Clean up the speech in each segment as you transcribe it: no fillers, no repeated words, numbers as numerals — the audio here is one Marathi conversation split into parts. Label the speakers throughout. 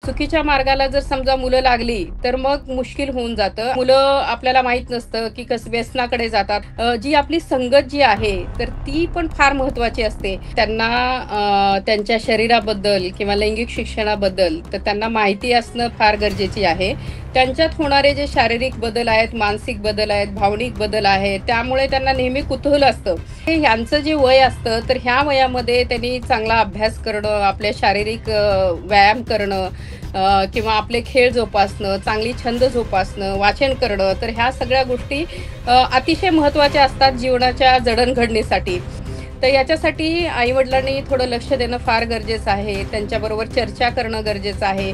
Speaker 1: चुकीच्या मार्गाला जर समजा मुलं लागली, तर मग मुश्किल होऊन जातं. मुलं आपल्याला माहीत नसतं, की कसं व्यसनाकडे जातात. जी आपली संगत जी आहे, तर ती पण फार महत्त्वाची असते. त्यांना त्यांच्या शरीराबद्दल किंवा लैंगिक शिक्षणाबद्दल तर त्यांना माहिती असणं फार गरजेची आहे. त्यांच्यात होणारे जे शारीरिक बदल आहेत, मानसिक बदल आहेत, भावनिक बदल आहेत, त्यामुळे त्यांना नेहमी कुतूहल असतं. हे ह्यांचं जे वय असतं, तर ह्या वयामध्ये त्यांनी चांगला अभ्यास करणं, आपले शारीरिक व्यायाम करणं किंवा आपले खेळ जोपासणं, चांगली छंद जोपासणं, वाचन करणं, तर ह्या सगळ्या गोष्टी अतिशय महत्त्वाच्या असतात जीवनाच्या जडणघडणीसाठी. तर याच्यासाठी आई-वडिलांनी थोडं लक्ष देणं फार गरजेचं आहे. त्यांच्याबरोबर चर्चा करणं गरजेचं आहे.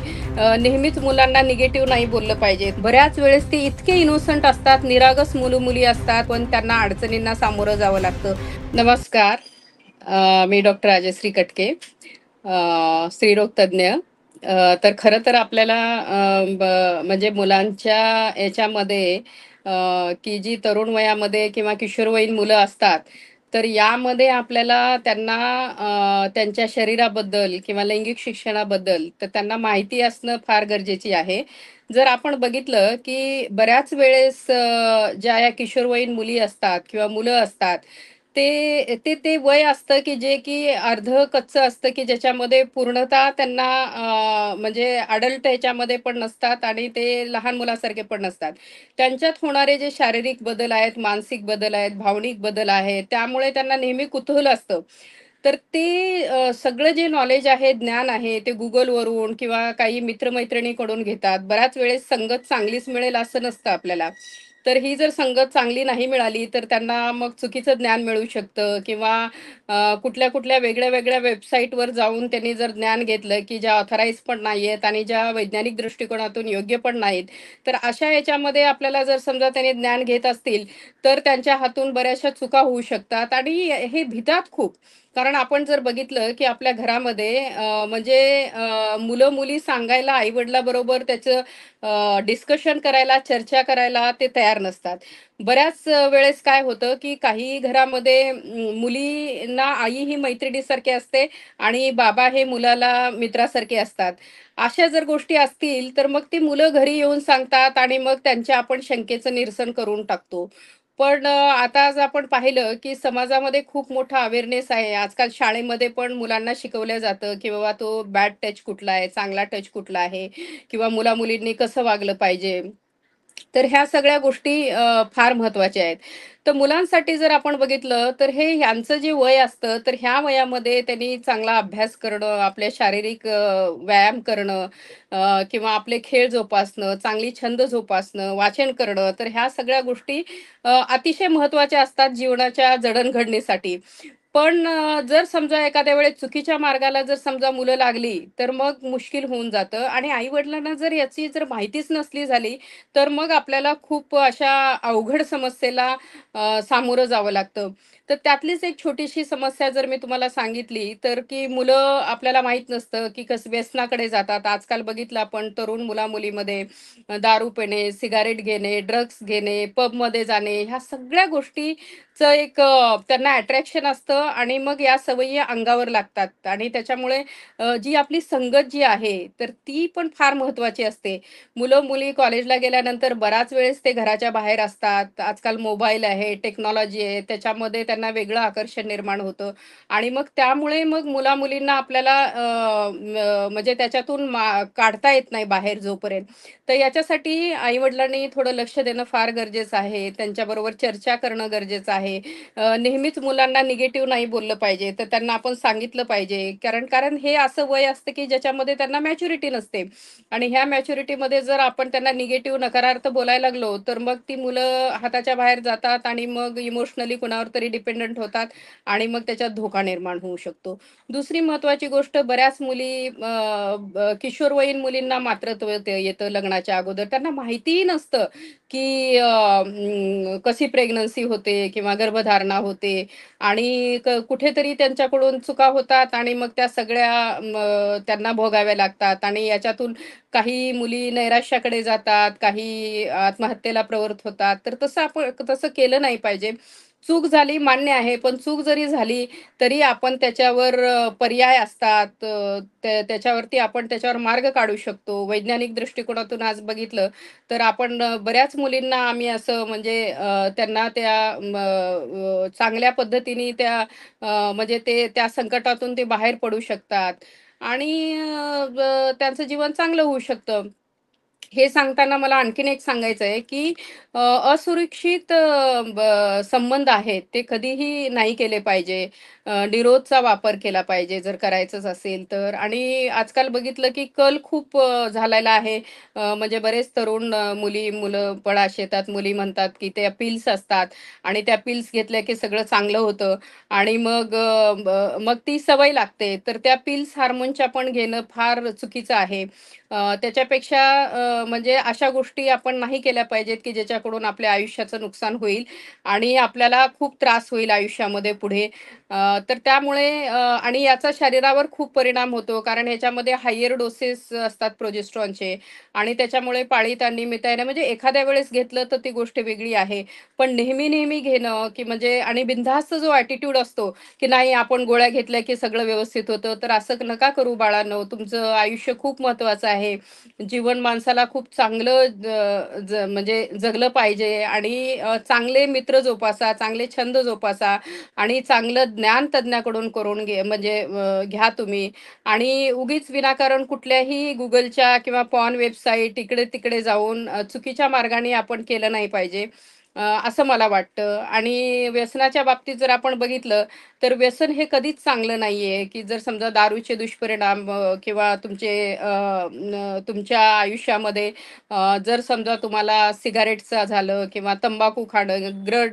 Speaker 1: नेहमीच मुलांना निगेटिव्ह नाही बोललं पाहिजे. बऱ्याच वेळेस ते इतके इनोसंट असतात, निरागस मुलं-मुली असतात, पण त्यांना अडचणींना सामोरं जावं लागतं. नमस्कार. मी डॉक्टर राजश्री कटके, स्त्रीरोग तज्ञ. तर खरं तर आपल्याला म्हणजे मुलांच्या याच्यामध्ये की जी तरुण वयामध्ये किंवा किशोरवयीन मुलं असतात, तर यामध्ये आपल्याला त्यांना त्यांच्या शरीराबद्दल किंवा लैंगिक शिक्षणाबद्दल तर त्यांना माहिती असणं फार गरजेची आहे. जर आपण बघितलं, की बऱ्याच वेळेस ज्या या किशोरवयीन मुली असतात किंवा मुलं असतात, ते ते ते वय असतं, की जे की अर्धं कच्चं असतं, की ज्याच्यामध्ये पूर्णतः त्यांना म्हणजे अडल्ट ह्याच्यामध्ये पण नसतात आणि ते लहान मुलासारखे पण नसतात. त्यांच्यात होणारे जे शारीरिक बदल आहेत, मानसिक बदल आहेत, भावनिक बदल आहेत, त्यामुळे त्यांना नेहमी कुतूहल असतं. तर ते सगळं जे नॉलेज आहे, ज्ञान आहे, ते Googleवरून किंवा काही मित्र-मैत्रिणीकडून घेतात. बऱ्याच वेळेस संगत चांगलीच मिळेल असं नसतं आपल्याला. तर ही जर संगत चांगली नाही मिळाली, तर त्यांना मग चुकीचं ज्ञान मिळू शकतं किंवा कुठल्या-कुठल्या वेगळ्या-वेगळ्या वेबसाईटवर जाऊन त्यांनी जर ज्ञान घेतलं, की ज्या ऑथराइज पण नाहीयेत आणि ज्या वैज्ञानिक दृष्टिकोनातून योग्य पण नाहीत. तर अशा याच्यामध्ये आपल्याला जर समजा त्यांनी ज्ञान घेत असतील, तर त्यांच्या हातून बऱ्याचशा चुका होऊ शकतात आणि हे भितात खूप. कारण आपण जर बघितलं, की आपल्या घरामध्ये म्हणजे मुलं-मुली सांगायला आई-वडिलांबरोबर त्याचं डिस्कशन करायला, चर्चा करायला ते तयार नसतात. बऱ्याच वेळेस काय होतं, की काही घरामध्ये मुलींना आई ही मैत्रिणीसारखी असते आणि बाबा हे मुलाला मित्रासारखे असतात. अशा जर गोष्टी असतील, तर मग ती मुलं घरी येऊन सांगतात आणि मग त्यांच्या आपण शंकेचं निरसन करून टाकतो. पण आता आज आपण पाहिलं, की समाजामध्ये खूप मोठा अवेअरनेस आहे. आजकाल शाळेमध्ये पण मुलांना शिकवलं जातं, की बाबा तो बॅड टच कुठला आहे, चांगला टच कुठला आहे किंवा मुला-मुलींनी कसं वागलं पाहिजे. तर ह्या सगळ्या गोष्टी फार महत्त्वाच्या आहेत. तर मुलांसाठी जर आपण बघितलं, तर हे ह्यांचं जे वय असतं, तर ह्या वयामध्ये त्यांनी चांगला अभ्यास करणं, आपले शारीरिक व्यायाम करणं किंवा आपले खेळ जोपासणं, चांगली छंद जोपासणं, वाचन करणं, तर ह्या सगळ्या गोष्टी अतिशय महत्त्वाच्या असतात जीवनाच्या जडणघडणीसाठी. पण जर समजा एखाद्या वेळेस चुकीच्या मार्गाला जर समजा मुलं लागली, तर मग मुश्किल होऊन जातं आणि आई-वडिलांना जर याची जर माहितीच नसली झाली, तर मग आपल्याला खूप अशा अवघड समस्येला सामोरं जावं लागतं. तर त्यातलीच एक छोटीशी समस्या जर मी तुम्हाला सांगितली, तर की मुलं आपल्याला माहीत नसतं, की कसं व्यसनाकडे जातात. आजकाल बघितलं आपण तरुण मुला-मुलीमध्ये दारू पिणे, सिगारेट घेणे, ड्रग्स घेणे, पबमध्ये जाणे, ह्या सगळ्या गोष्टीचं एक त्यांना अट्रॅक्शन असतं आणि मग या सवयी अंगावर लागतात आणि त्याच्यामुळे जी आपली संगत जी आहे, तर ती पण फार महत्त्वाची असते. मुलं-मुली कॉलेजला गेल्यानंतर बराच वेळेस ते घराच्या बाहेर असतात. आजकाल मोबाईल आहे, टेक्नॉलॉजी आहे, त्याच्यामध्ये त्यांना वेगळं आकर्षण निर्माण होतं आणि मग त्यामुळे मग मुला-मुलींना आपल्याला म्हणजे त्याच्यातून काढता येत नाही बाहेर जोपर्यंत. तर याच्यासाठी आई-वडिलांनी थोडं लक्ष देणं फार गरजेचं आहे. त्यांच्याबरोबर चर्चा करणं गरजेचं आहे. नेहमीच मुलांना निगेटिव्ह नाही बोललं पाहिजे. तर त्यांना आपण सांगितलं पाहिजे. कारण कारण हे असं वय असतं, की ज्याच्यामध्ये त्यांना मॅच्युरिटी नसते. आणि ह्या मॅच्युरिटीमध्ये जर आपण त्यांना निगेटिव्ह नकारार्थ बोलायला लागलो, तर मग ती मुलं हाताच्या बाहेर जातात आणि मग इमोशनली कुणावर तरी डिपेंडंट होतात आणि मग त्याच्यात धोका निर्माण होऊ शकतो. दुसरी महत्त्वाची गोष्ट बऱ्याच मुली किशोरवयीन मुलींना मात्रत्व येतं लग्नाच्या अगोदर. त्यांना माहितीही नसतं, की कशी प्रेग्नन्सी होते किंवा गर्भधारणा होते आणि कुठेतरी त्यांच्याकडून चुका होतात आणि मग त्या सगळ्या त्यांना भोगाव्या लागतात आणि याच्यातून काही मुली नैराश्याकडे जातात, काही आत्महत्येला प्रवृत्त होतात. तर तसं केलं नाही पाहिजे. चूक झाली मान्य आहे, पण चूक जरी झाली, तरी आपण त्याच्यावर पर्याय असतात. त्याच्यावरती आपण त्याच्यावर मार्ग काढू शकतो. वैज्ञानिक दृष्टिकोनातून आज बघितलं, तर आपण बऱ्याच मुलींना आम्ही असं म्हणजे त्यांना त्या चांगल्या पद्धतीने त्या म्हणजे ते त्या संकटातून ते बाहेर पडू शकतात आणि त्यांचं जीवन चांगलं होऊ शकतं. हे सांगताना मला आणखीन एक सांगायचं आहे, की अ, असुरक्षित संबंध आहेत, ते कधीही नाही केले पाहिजे. डिरोजचा वापर केला पाहिजे जर करायचंच असेल तर. आणि आजकाल बघितलं, की कल खूप झालेला आहे. म्हणजे बरेच तरुण मुलं पळाश येतात. मुली म्हणतात, की त्या पिल्स असतात आणि त्या पिल्स घेतल्या, की सगळं चांगलं होतं आणि मग मग ती सवय लागते. तर त्या पिल्स हार्मोनच्या पण घेणं फार चुकीचं आहे. त्याच्यापेक्षा म्हणजे अशा गोष्टी आपण नाही केल्या पाहिजेत, की ज्याच्याकडून आपल्या आयुष्याचं नुकसान होईल आणि आपल्याला खूप त्रास होईल आयुष्यामध्ये पुढे. तर त्यामुळे आणि याचा शरीरावर खूप परिणाम होतो. कारण ह्याच्यामध्ये हायर डोसेस असतात प्रोजेस्टेरॉनचे आणि त्याच्यामुळे पाळीत आणि निमित्ताने म्हणजे एखाद्या वेळेस घेतलं तर ती गोष्ट वेगळी आहे. पण नेहमी-नेहमी घेणं, की म्हणजे आणि बिनधास्त जो ॲटिट्यूड असतो, की नाही आपण गोळ्या घेतल्या, की सगळं व्यवस्थित होतं. तर असं नका करू बाळांनो. तुमचं आयुष्य खूप महत्त्वाचं आहे. जीवन माणसाला खूप चांगलं म्हणजे जगलं पाहिजे आणि चांगले मित्र जोपासा, चांगले छंद जोपासा आणि चांगलं ज्ञान तज्ञाकडून करून म्हणजे घ्या तुम्ही आणि उगीच विनाकारण कुठल्याही Googleच्या किंवा पॉर्न वेबसाईट इकडे-तिकडे जाऊन चुकीच्या मार्गाने आपण केलं नाही पाहिजे. असं मला वाटतं आणि व्यसनाच्या बाबतीत जर आपण बघितलं, तर व्यसन हे कधीच चांगलं नाहीये, की जर समजा दारूचे दुष्परिणाम किंवा तुमच्या आयुष्यामध्ये जर समजा तुम्हाला सिगारेटचं झालं किंवा तंबाखू खाणं,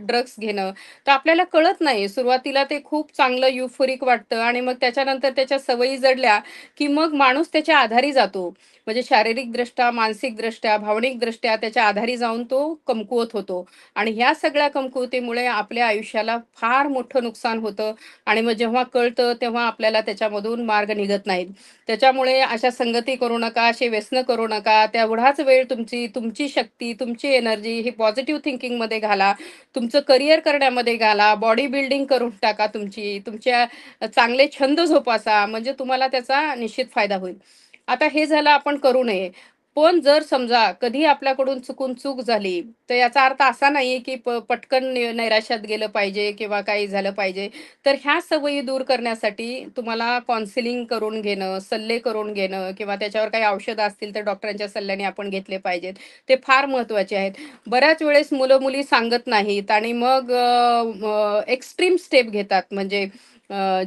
Speaker 1: ड्रग्स घेणं, तर आपल्याला कळत नाही. सुरुवातीला ते खूप चांगलं युफोरिक वाटतं आणि मग त्याच्यानंतर त्याच्या सवयी जडल्या, की मग माणूस त्याच्या आधारी जातो. म्हणजे शारीरिकदृष्ट्या, मानसिकदृष्ट्या, भावनिकदृष्ट्या त्याच्या आधारी जाऊन तो कमकुवत होतो आणि ह्या सगळ्या कमकुवतीमुळे आपल्या आयुष्याला फार मोठं नुकसान होतं आणि मग जेव्हा कळतं, तेव्हा आपल्याला त्याच्यामधून मार्ग निघत नाहीत. त्याच्यामुळे अशा संगती करू नका, अशी व्यसनं करू नका. तेवढाच वेळ तुमची शक्ती, तुमची एनर्जी ही पॉझिटिव्ह थिंकिंगमध्ये घाला. तुमचं करियर करण्यामध्ये घाला. बॉडी बिल्डिंग करून टाका तुमची. तुमच्या चांगले छंद जोपासा. म्हणजे तुम्हाला त्याचा निश्चित फायदा होईल. आता हे झालं आपण करू नये. पण जर समजा कधी आपल्याकडून चुकून चूक झाली, तर याचा अर्थ असा नाहीये, की पटकन नैराश्यात गेलं पाहिजे किंवा काही झालं पाहिजे. तर ह्या सवयी दूर करण्यासाठी तुम्हाला काउन्सिलिंग करून घेणं, सल्ले करून घेणं किंवा त्याच्यावर काही औषधं असतील तर डॉक्टरांच्या सल्ल्याने आपण घेतले पाहिजेत. ते फार महत्त्वाचे आहेत. बऱ्याच वेळेस मुलं-मुली सांगत नाहीत आणि मग एक्स्ट्रीम स्टेप घेतात. म्हणजे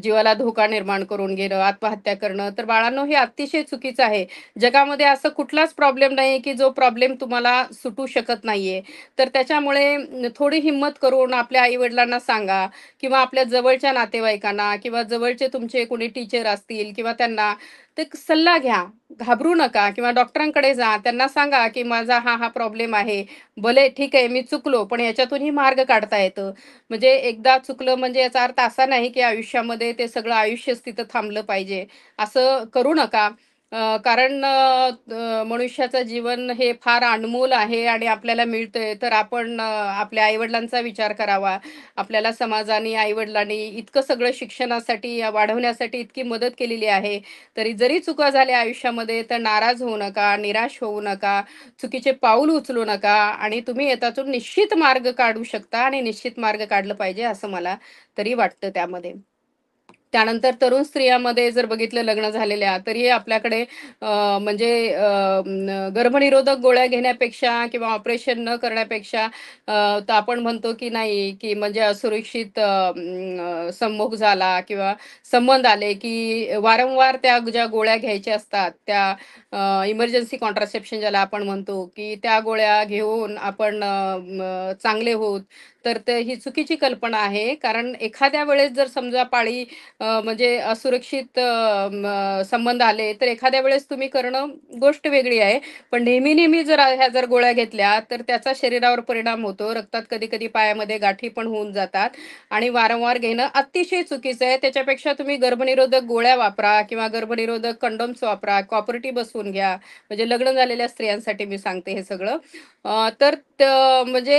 Speaker 1: जीवाला धोका निर्माण करून घेणं, आत्महत्या करणं. तर बाळांनो हे अतिशय चुकीचं आहे. जगामध्ये असा कुठलाच प्रॉब्लेम नाही, की जो प्रॉब्लेम तुम्हाला सुटू शकत नाहीये. तर त्याच्यामुळे थोडी हिंमत करून आपल्या आई-वडिलांना सांगा किंवा आपल्या जवळच्या नातेवाईकांना किंवा जवळचे तुमचे कोणी टीचर असतील किंवा त्यांना ते सल्ला घ्या. घाबरू नका किंवा डॉक्टरांकडे जा. त्यांना सांगा, की माझा हा प्रॉब्लेम आहे. भले ठीक आहे मी चुकलो, पण याच्यातूनही मार्ग काढता येतं. म्हणजे एकदा चुकलं म्हणजे याचा अर्थ असा नाही, की आयुष्यामध्ये ते सगळं आयुष्यच तिथं थांबलं पाहिजे. असं करू नका. कारण मनुष्याचं जीवन हे फार अनमोल आहे आणि आपल्याला मिळतंय, तर आपण आपल्या आई-वडिलांचा विचार करावा. आपल्याला समाजाने, आई-वडिलांनी इतकं सगळं शिक्षणासाठी वाढवण्यासाठी इतकी मदत केलेली आहे. तरी जरी चुका झाल्या आयुष्यामध्ये, तर नाराज होऊ नका, निराश होऊ नका, चुकीचे पाऊल उचलू नका आणि तुम्ही याच्यातून निश्चित मार्ग काढू शकता आणि निश्चित मार्ग काढलं पाहिजे, असं मला तरी वाटतं त्यामध्ये. त्यानंतर तरुण स्त्रियामध्ये जर बघितलं लग्न झालेल्या, तरी आपल्याकडे म्हणजे गर्भनिरोधक गोळ्या घेण्यापेक्षा किंवा ऑपरेशन न करण्यापेक्षा तर आपण म्हणतो की नाही, की म्हणजे असुरक्षित संभोग झाला किंवा संबंध आले, की वारंवार त्या ज्या गोळ्या घ्यायच्या असतात, त्या इमर्जन्सी कॉन्ट्रासेप्शन ज्याला आपण म्हणतो, की त्या गोळ्या घेऊन आपण चांगले होऊ. तर ही चुकीची कल्पना आहे. कारण एखाद्या वेळेस जर समजा पाळी म्हणजे असुरक्षित संबंध आले, तर एखाद्या वेळेस तुम्ही करणं गोष्ट वेगळी आहे. पण नेहमी-नेहमी जर ह्या जर गोळ्या घेतल्या, तर त्याचा शरीरावर परिणाम होतो. रक्तात कधी-कधी पायामध्ये गाठी पण होऊन जातात आणि वारंवार घेणं अतिशय चुकीचं आहे. त्याच्यापेक्षा तुम्ही गर्भनिरोधक गोळ्या वापरा किंवा गर्भनिरोधक कंडोम्स वापरा, कॉपर्टी बसवून घ्या. म्हणजे लग्न झालेल्या स्त्रियांसाठी मी सांगते हे सगळं. तर म्हणजे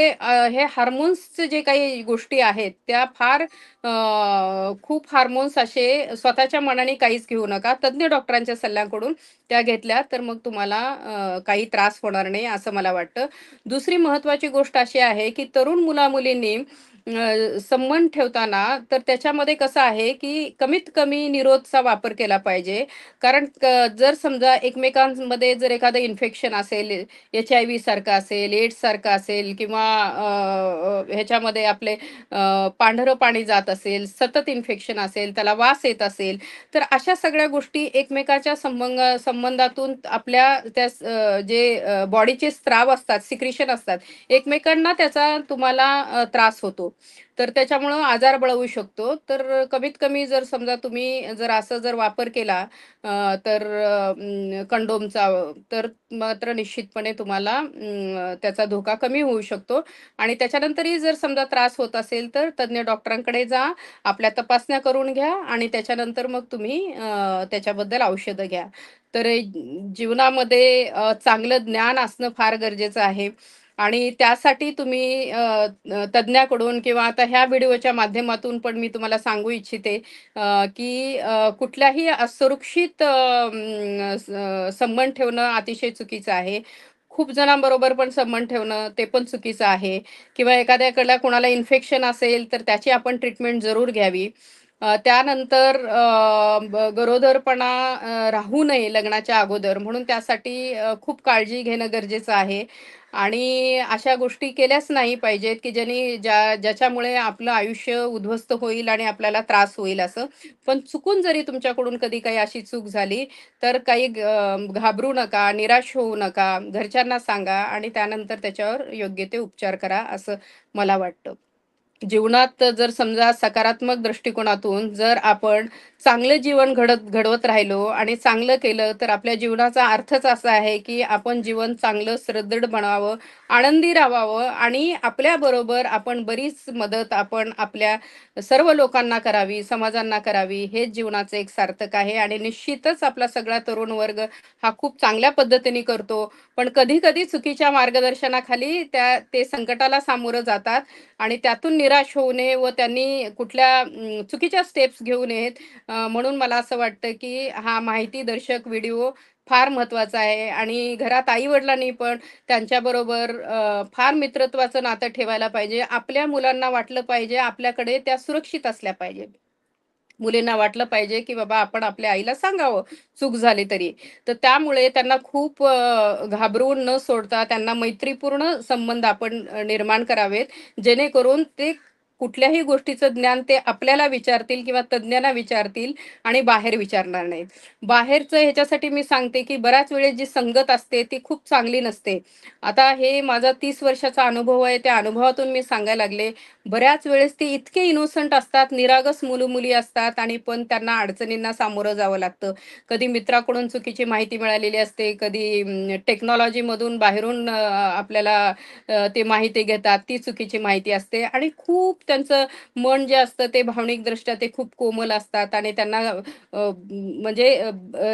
Speaker 1: हे हार्मोन्स बरेचसे जे काही गोष्टी आहेत त्या फार खूप हार्मोन्स असे स्वतःच्या मनाने काहीच घेऊ नका. तज्ञ डॉक्टरांच्या सल्ल्याकडून त्या घेतल्या तर मग तुम्हाला काही त्रास होणार नाही असं मला वाटतं. दुसरी महत्त्वाची गोष्ट अशी आहे, की तरुण मुला-मुलींनी संबंध ठेवताना तर त्याच्यामध्ये कसं आहे, की कमीत कमी निरोधचा वापर केला पाहिजे. कारण जर समजा एकमेकांमध्ये जर एखादं इन्फेक्शन असेल, एच-आय-व्ही सारखं असेल, एड्स सारखं असेल किंवा ह्याच्यामध्ये आपले पांढरं पाणी जात असेल, सतत इन्फेक्शन असेल, त्याला वास येत असेल, तर अशा सगळ्या गोष्टी एकमेकाच्या संबंधातून आपल्या त्या जे बॉडीचे स्त्राव असतात, सिक्रेशन असतात, एकमेकांना त्याचा तुम्हाला त्रास होतो. तर त्याच्यामुळं आजार बळवू शकतो. तर कमीत कमी जर समजा तुम्ही जर असं जर वापर केला तर कंडोमचा तर मात्र निश्चितपणे तुम्हाला त्याचा धोका कमी होऊ शकतो आणि त्याच्यानंतरही जर समजा त्रास होत असेल, तर तज्ञ डॉक्टरांकडे जा, आपल्या तपासण्या करून घ्या आणि त्याच्यानंतर मग तुम्ही त्याच्याबद्दल औषधं घ्या. तर जीवनामध्ये चांगलं ज्ञान असणं फार गरजेचं आहे आणि त्यासाठी तुम्ही तज्ञाकडून किंवा आता ह्या व्हिडिओच्या माध्यमातून पण मी तुम्हाला सांगू इच्छिते की कुठल्याही असुरक्षित संबंध ठेवणं अतिशय चुकीचं आहे. खूप जणांबरोबर पण संबंध ठेवणं ते पण चुकीचं आहे किंवा एखाद्याकडल्या कोणाला इन्फेक्शन असेल तर त्याची आपण ट्रीटमेंट जरूर घ्यावी. त्यानंतर गरोदरपणा राहू नये लग्नाच्या अगोदर म्हणून त्यासाठी खूप काळजी घेणं गरजेचं आहे आणि अशा गोष्टी केल्याच नाही पाहिजेत, की ज्याच्यामुळे आपलं आयुष्य उद्ध्वस्त होईल आणि आपल्याला त्रास होईल असं. पण चुकून जरी तुमच्याकडून कधी काही अशी चूक झाली, तर काही घाबरू नका, निराश होऊ नका. घरच्यांना सांगा आणि त्यानंतर त्याच्यावर योग्य ते उपचार करा, असं मला वाटतं. जीवनात जर समजा सकारात्मक दृष्टिकोनातून जर आपण चांगलं जीवन घडवत राहिलो आणि चांगलं केलं, तर आपल्या जीवनाचा अर्थच असा आहे, की आपण जीवन चांगलं सुदृढ बनावं, आनंदी राहावं आणि आपल्याबरोबर आपण बरीच मदत आपण आपल्या सर्व लोकांना करावी, समाजांना करावी. हेच जीवनाचं एक सार्थक आहे आणि निश्चितच आपला सगळा तरुण वर्ग हा खूप चांगल्या पद्धतीने करतो. पण कधी-कधी चुकीच्या मार्गदर्शनाखाली ते संकटाला सामोरं जातात आणि त्यातून निराश होऊ नये व त्यांनी कुठल्या चुकीच्या स्टेप्स घेऊ नयेत. म्हणून मला असं वाटतं, की हा माहितीदर्शक व्हिडिओ फार महत्त्वाचा आहे आणि घरात आई-वडिलांनी पण त्यांच्याबरोबर फार मित्रत्वाचं नातं ठेवायला पाहिजे. आपल्या मुलांना वाटलं पाहिजे, आपल्याकडे त्या सुरक्षित असल्या पाहिजे. मुलींना वाटलं पाहिजे, की बाबा आपण आपल्या आईला सांगावं, चूक झाली तरी. तर त्यामुळे त्यांना खूप घाबरवून न सोडता त्यांना मैत्रीपूर्ण संबंध आपण निर्माण करावेत. जेणेकरून ते कुठल्याही गोष्टीचं ज्ञान ते आपल्याला विचारतील किंवा तज्ञांना विचारतील आणि बाहेर विचारणार नाहीत. बाहेरचं ह्याच्यासाठी मी सांगते, की बऱ्याच वेळेस जी संगत असते ती खूप चांगली नसते. आता हे माझा 30 वर्षाचा अनुभव आहे. त्या अनुभवातून मी सांगायला लागले. बऱ्याच वेळेस ते इतके इनोसंट असतात, निरागस मुलं-मुली असतात आणि पण त्यांना अडचणींना सामोरं जावं लागतं. कधी मित्राकडून चुकीची माहिती मिळालेली असते, कधी टेक्नॉलॉजीमधून बाहेरून आपल्याला ते माहिती घेतात, ती चुकीची माहिती असते आणि खूप त्यांचं मन जे असतं ते भावनिकदृष्ट्या ते खूप कोमल असतात आणि त्यांना म्हणजे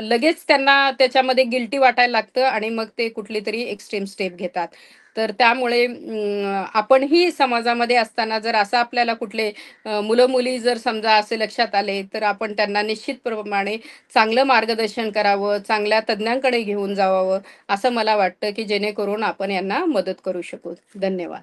Speaker 1: लगेच त्यांना त्याच्यामध्ये गिल्टी वाटायला लागतं आणि मग ते कुठलीतरी एक्स्ट्रीम स्टेप घेतात. तर त्यामुळे आपणही समाजामध्ये असताना जर असं आपल्याला कुठले मुलं-मुली जर समजा असे लक्षात आले, तर आपण त्यांना निश्चितप्रमाणे चांगलं मार्गदर्शन करावं, चांगल्या तज्ञांकडे घेऊन जावावं, असं मला वाटतं, की जेणेकरून आपण यांना मदत करू शकू. धन्यवाद.